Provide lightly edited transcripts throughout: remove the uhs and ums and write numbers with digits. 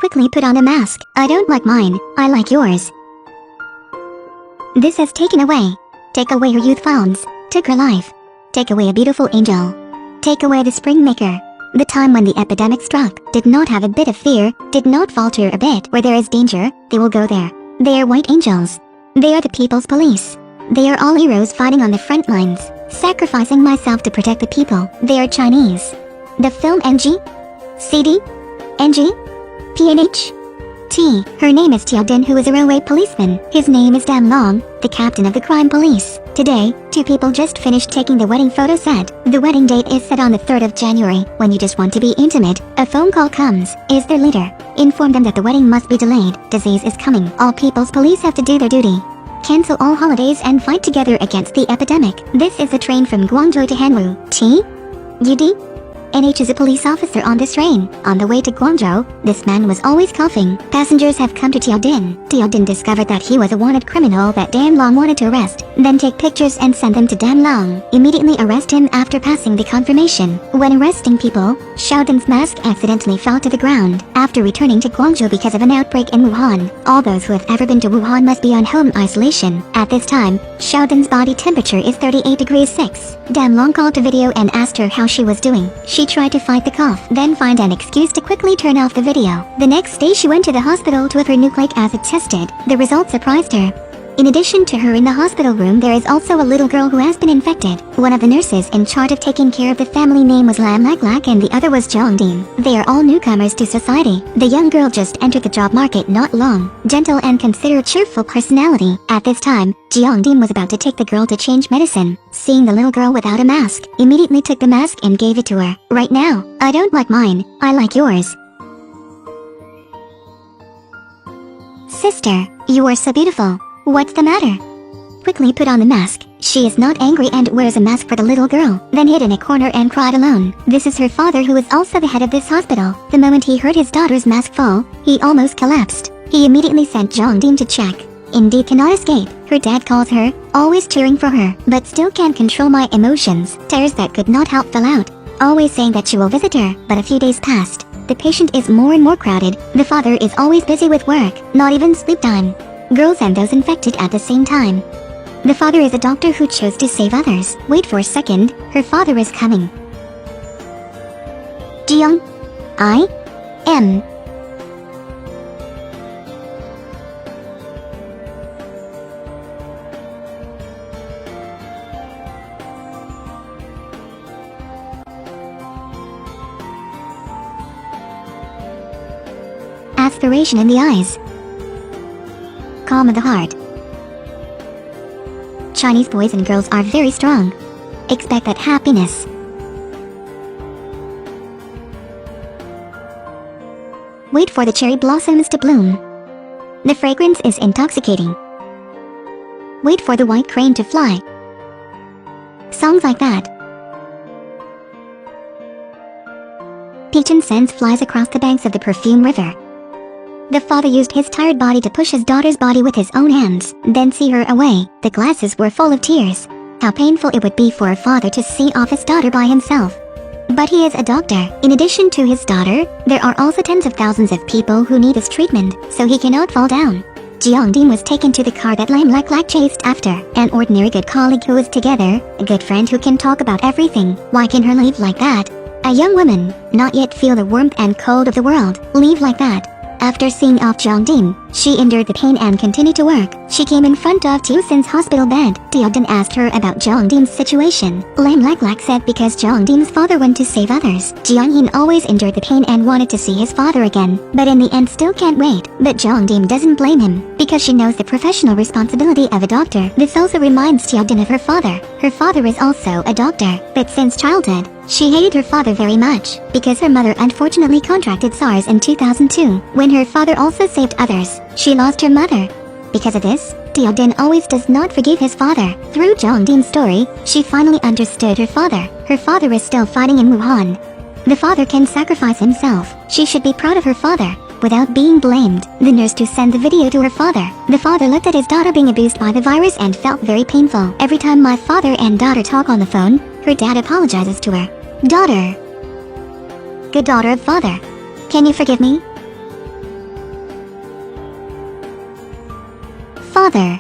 Quickly put on a mask. I don't like mine, I like yours. This has taken away. Take away her youth founds. Took her life. Take away a beautiful angel. Take away the spring maker. The time when the epidemic struck, did not have a bit of fear, did not falter a bit. Where there is danger, they will go there. They are white angels. They are the people's police. They are all heroes fighting on the front lines, sacrificing myself to protect the people. They are Chinese. The film NG? CD? NG? PNH? T. Her name is Xiaodin, who is a railway policeman. His name is Dan Long, the captain of the crime police. Today, two people just finished taking the wedding photo set. The wedding date is set on the 3rd of January. When you just want to be intimate, a phone call comes. Is their leader. Inform them that the wedding must be delayed. Disease is coming. All people's police have to do their duty. Cancel all holidays and fight together against the epidemic. This is a train from Guangzhou to Hanwu. T. UD? NH is a police officer on this train. On the way to Guangzhou, this man was always coughing. Passengers have come to Xiaodin. Xiaodin discovered that he was a wanted criminal that Dan Long wanted to arrest, then take pictures and send them to Dan Long. Immediately arrest him after passing the confirmation. When arresting people, Xiaodin's mask accidentally fell to the ground. After returning to Guangzhou because of an outbreak in Wuhan, all those who have ever been to Wuhan must be on home isolation. At this time, Xiaodin's body temperature is 38 degrees 6. Dan Long called to video and asked her how she was doing. She tried to fight the cough, then find an excuse to quickly turn off the video. The next day she went to the hospital to have her nucleic acid tested. The results surprised her. In addition to her in the hospital room, there is also a little girl who has been infected. One of the nurses in charge of taking care of the family name was Lam Lak Lak and the other was Jiangdin. They are all newcomers to society. The young girl just entered the job market not long. Gentle and considered cheerful personality. At this time, Jiangdin was about to take the girl to change medicine. Seeing the little girl without a mask, immediately took the mask and gave it to her. Right now, I don't like mine, I like yours. Sister, you are so beautiful. What's the matter? Quickly put on the mask. She is not angry and wears a mask for the little girl, then hid in a corner and cried alone. This is her father, who is also the head of this hospital. The moment he heard his daughter's mask fall, he almost collapsed. He immediately sent Jiangdin to check. Indeed cannot escape. Her dad calls her, always cheering for her, but still can't control my emotions. Tears that could not help fell out. Always saying that she will visit her, but a few days passed. The patient is more and more crowded. The father is always busy with work, not even sleep time. Girls and those infected at the same time. The father is a doctor who chose to save others. Wait for a second, her father is coming. Jiang. I. M. Aspiration in the eyes. Calm of the heart. Chinese boys and girls are very strong. Expect that happiness. Wait for the cherry blossoms to bloom. The fragrance is intoxicating. Wait for the white crane to fly. Songs like that. Pigeon scents flies across the banks of the perfume river. The father used his tired body to push his daughter's body with his own hands, then see her away. The glasses were full of tears. How painful it would be for a father to see off his daughter by himself. But he is a doctor. In addition to his daughter, there are also tens of thousands of people who need his treatment, so he cannot fall down. Jiangdin was taken to the car that Lam Lak Lak chased after. An ordinary good colleague who is together, a good friend who can talk about everything. Why can her leave like that? A young woman, not yet feel the warmth and cold of the world, leave like that. After seeing off Jiangdin, she endured the pain and continued to work. She came in front of Tiusin's hospital bed. Xiaodin asked her about Jiangdin's situation. Lam Lak Lak said because Jiangdin's father went to save others. Jiangyin always endured the pain and wanted to see his father again, but in the end still can't wait. But Jiangdin doesn't blame him, because she knows the professional responsibility of a doctor. This also reminds Xiaodin of her father. Her father is also a doctor, but since childhood, she hated her father very much, because her mother unfortunately contracted SARS in 2002. When her father also saved others, she lost her mother. Because of this, Xiaodin always does not forgive his father. Through Jiangdin's story, she finally understood her father. Her father is still fighting in Wuhan. The father can sacrifice himself. She should be proud of her father, without being blamed. The nurse to send the video to her father. The father looked at his daughter being abused by the virus and felt very painful. Every time my father and daughter talk on the phone, her dad apologizes to her. Daughter. Good daughter of father. Can you forgive me? Father.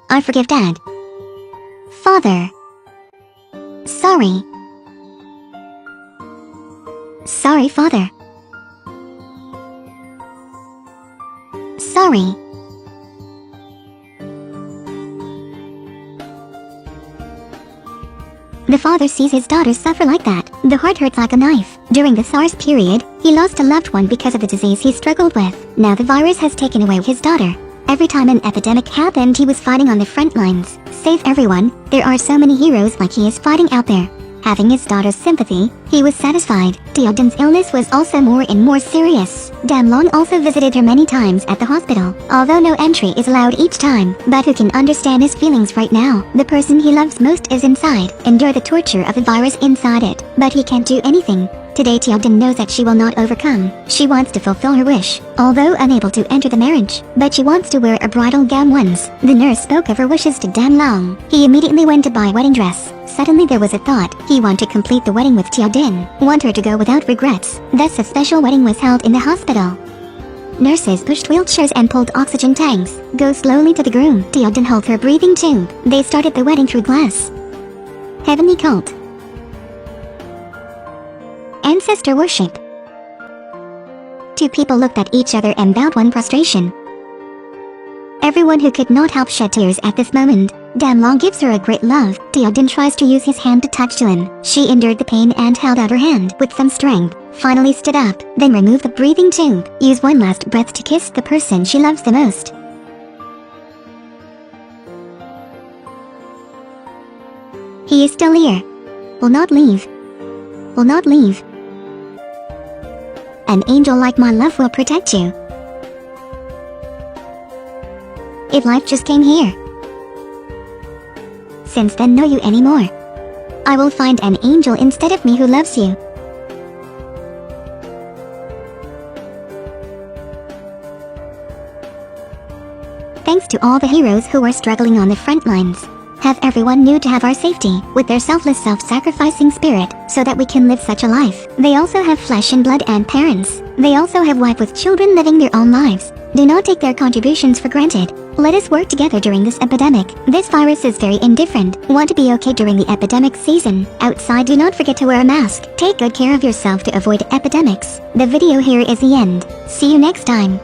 I forgive Dad. Father. Sorry. Sorry, Father. Sorry. The father sees his daughter suffer like that. The heart hurts like a knife. During the SARS period, he lost a loved one because of the disease he struggled with. Now the virus has taken away his daughter. Every time an epidemic happened, he was fighting on the front lines. Save everyone. There are so many heroes like he is fighting out there. Having his daughter's sympathy, he was satisfied. Teoden's illness was also more and more serious. Damlong also visited her many times at the hospital, although no entry is allowed each time. But who can understand his feelings right now? The person he loves most is inside. Endure the torture of the virus inside it. But he can't do anything. Today Teoden knows that she will not overcome. She wants to fulfill her wish, although unable to enter the marriage. But she wants to wear a bridal gown once. The nurse spoke of her wishes to Damlong. He immediately went to buy a wedding dress. Suddenly there was a thought. He wanted to complete the wedding with Teoden. Want her to go without regrets. Thus a special wedding was held in the hospital. Nurses pushed wheelchairs and pulled oxygen tanks. Go slowly to the groom. Teoden held her breathing tube. They started the wedding through glass. Heavenly cult. Ancestor worship. Two people looked at each other and bowed one prostration. Everyone who could not help shed tears at this moment. Damlong gives her a great love. Teoden tries to use his hand to touch Jilin. She endured the pain and held out her hand with some strength. Finally stood up, then removed the breathing tube. Use one last breath to kiss the person she loves the most. He is still here. Will not leave. Will not leave. An angel like my love will protect you. If life just came here. Since then know you anymore. I will find an angel instead of me who loves you. Thanks to all the heroes who are struggling on the front lines. Have everyone knew to have our safety with their selfless self-sacrificing spirit so that we can live such a life. They also have flesh and blood and parents. They also have wife with children living their own lives. Do not take their contributions for granted. Let us work together during this epidemic. This virus is very indifferent. Want to be okay during the epidemic season. Outside, do not forget to wear a mask. Take good care of yourself to avoid epidemics. The video here is the end. See you next time.